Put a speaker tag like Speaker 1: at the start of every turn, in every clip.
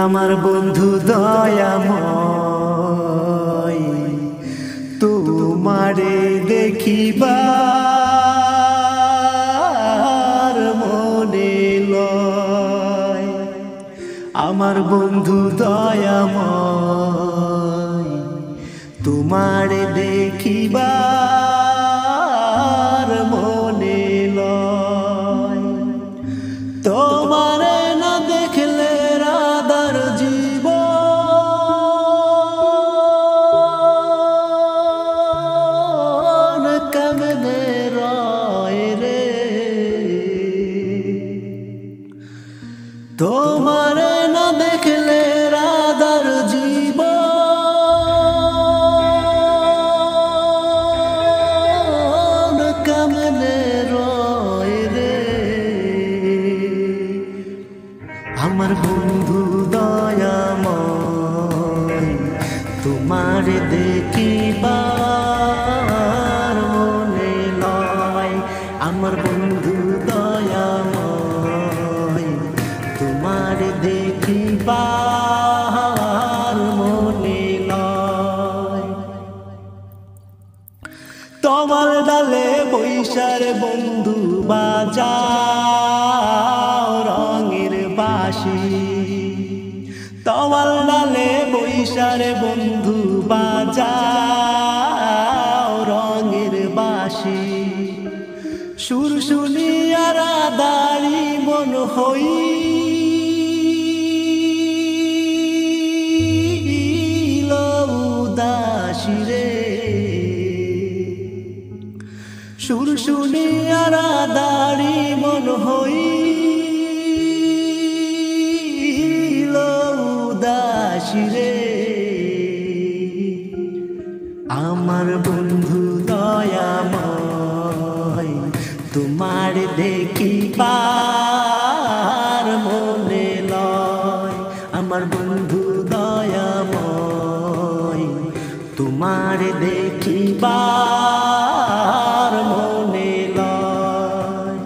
Speaker 1: আমার বন্ধু দয়াময়, তোমারে দেখিবার মনে লয়। আমার বন্ধু দয়াময়, তোমারে দেখিবার মনে লয়। তোমারে না দেখলে রাধার জীবন কেমনে রয় রে। তোমারে না দেখলে রাধার জীবন কেমনে রয় রে। আমার বন্ধু দয়াময়, তোমারে দেখিবার মনে লয়। আমার বন্ধু দয়াময়, তোমারে দেখিবার মনে লয়। তোমার ডালে বৈশার বন্ধু বাজাও রঙের বাঁশি। তোমার ডালে বৈশার বন্ধু বাজাও রঙের বাঁশি। সুর শুনিয়া রাধারি মন হইল উদাসী রে। সুর শুনিয়া রাধারি মন হইল উদাসী রে। আমার বন্ধু দয়াময়, তোমার দেখিবার মনে লয়। আমার বন্ধু দয়াময়, তোমার দেখিবার মনে লয়।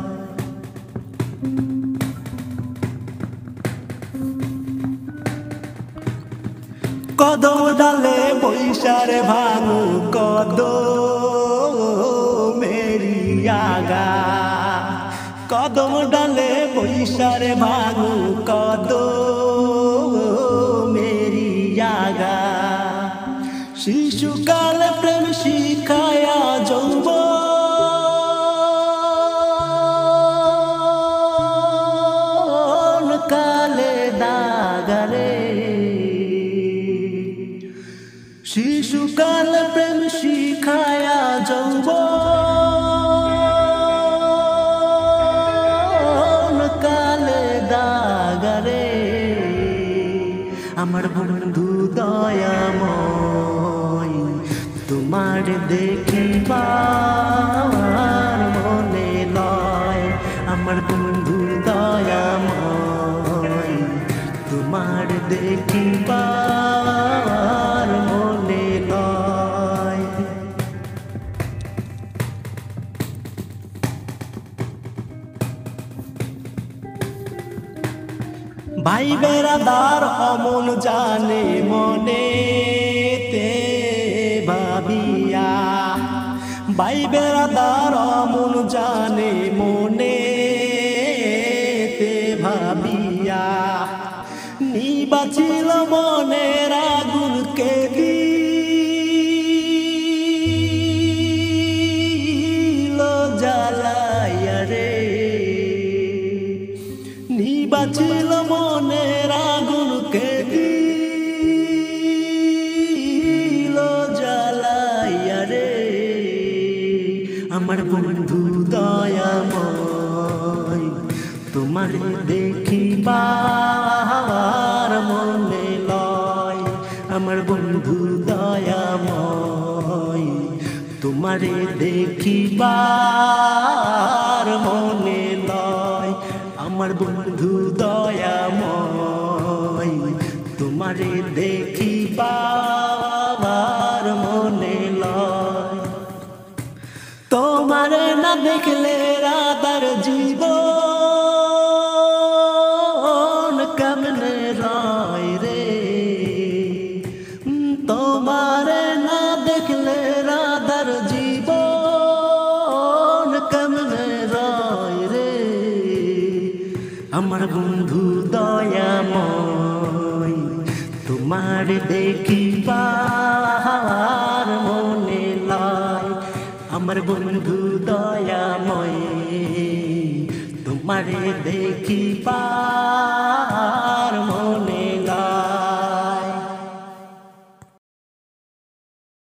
Speaker 1: কদম ডালে বৈশার ভাঙু কদমেরি আগা। কদম ডালে বৈশার ভাঙু কদমেরি আগা। শিশুকাল প্রেম শিখায়া যৌবন কালে দাগারে। শিশুকাল প্রেম শিখায়া যৌবন কালে দাগারে। আমার বন্ধু দয়াময়, তোমার দেখিবার মনে লয়। আমার বন্ধু দয়াময়, তোমার দেখিবার মনে লয়। ভাই বেড়াদার অমন জানে মনেতে ভাবিয়া। ভাই বেড়াদার অমন জানে মনেতে ভাবিয়া। নিবাচিল মনের আগুনকে দিল জ্বালাইয়া রে। নিবাচিল মনের আগুনকে দিল জ্বালাইয়া রে। আমার বন্ধু দয়াময়, তোমারে দেখিবার মনে লয়। আমার বন্ধু দয়াময়, তোমারে দেখিবার মনে লয়। আমার বন্ধু দয়াময়, তোমারে দেখিবার মনে লয়। তোমারে না দেখলে রাধার জীবন আমার বন্ধু দয়াময় তোমার দেখিবার মনে লয় আমার বন্ধু দয়াময় তোমারে দেখিবার মনে